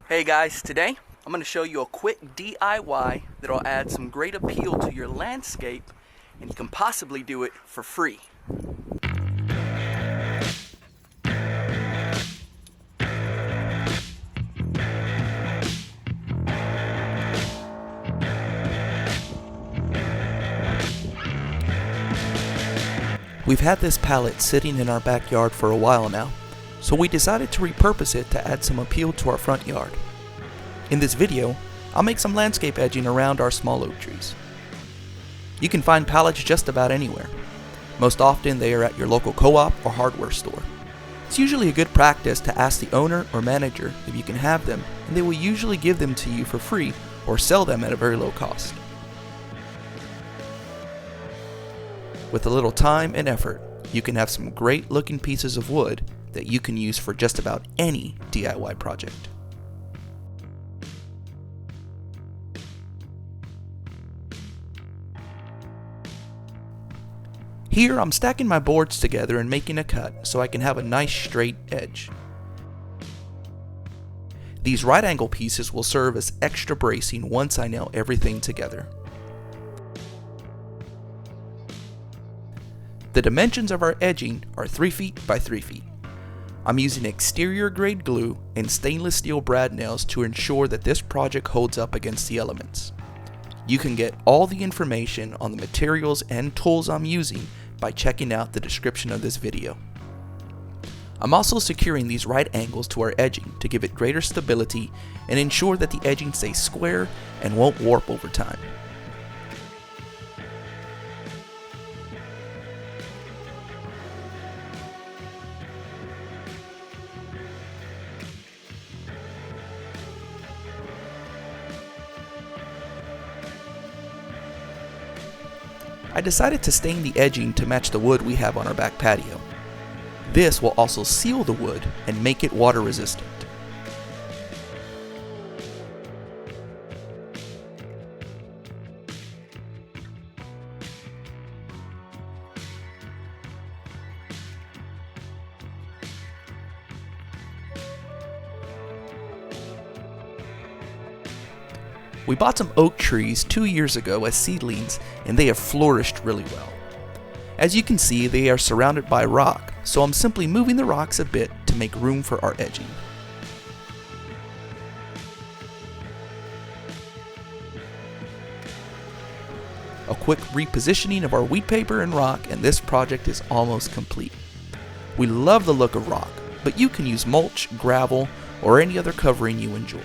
Hey guys, today I'm going to show you a quick DIY that'll add some great appeal to your landscape, and you can possibly do it for free. We've had this pallet sitting in our backyard for a while now, so we decided to repurpose it to add some appeal to our front yard. In this video, I'll make some landscape edging around our small oak trees. You can find pallets just about anywhere. Most often they are at your local co-op or hardware store. It's usually a good practice to ask the owner or manager if you can have them, and they will usually give them to you for free or sell them at a very low cost. With a little time and effort, you can have some great looking pieces of wood that you can use for just about any DIY project. Here I'm stacking my boards together and making a cut so I can have a nice straight edge. These right angle pieces will serve as extra bracing once I nail everything together. The dimensions of our edging are 3 feet by 3 feet. I'm using exterior grade glue and stainless steel brad nails to ensure that this project holds up against the elements. You can get all the information on the materials and tools I'm using by checking out the description of this video. I'm also securing these right angles to our edging to give it greater stability and ensure that the edging stays square and won't warp over time. I decided to stain the edging to match the wood we have on our back patio. This will also seal the wood and make it water resistant. We bought some oak trees 2 years ago as seedlings, and they have flourished really well. As you can see, they are surrounded by rock, so I'm simply moving the rocks a bit to make room for our edging. A quick repositioning of our wheat paper and rock, and this project is almost complete. We love the look of rock, but you can use mulch, gravel, or any other covering you enjoy.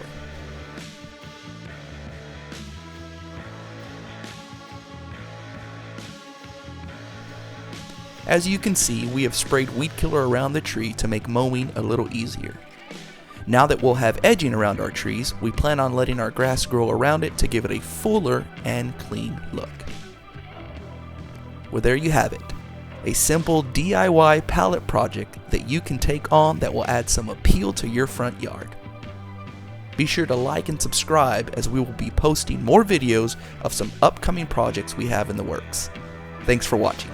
As you can see, we have sprayed weed killer around the tree to make mowing a little easier. Now that we'll have edging around our trees, we plan on letting our grass grow around it to give it a fuller and clean look. Well, there you have it. A simple DIY pallet project that you can take on that will add some appeal to your front yard. Be sure to like and subscribe, as we will be posting more videos of some upcoming projects we have in the works. Thanks for watching.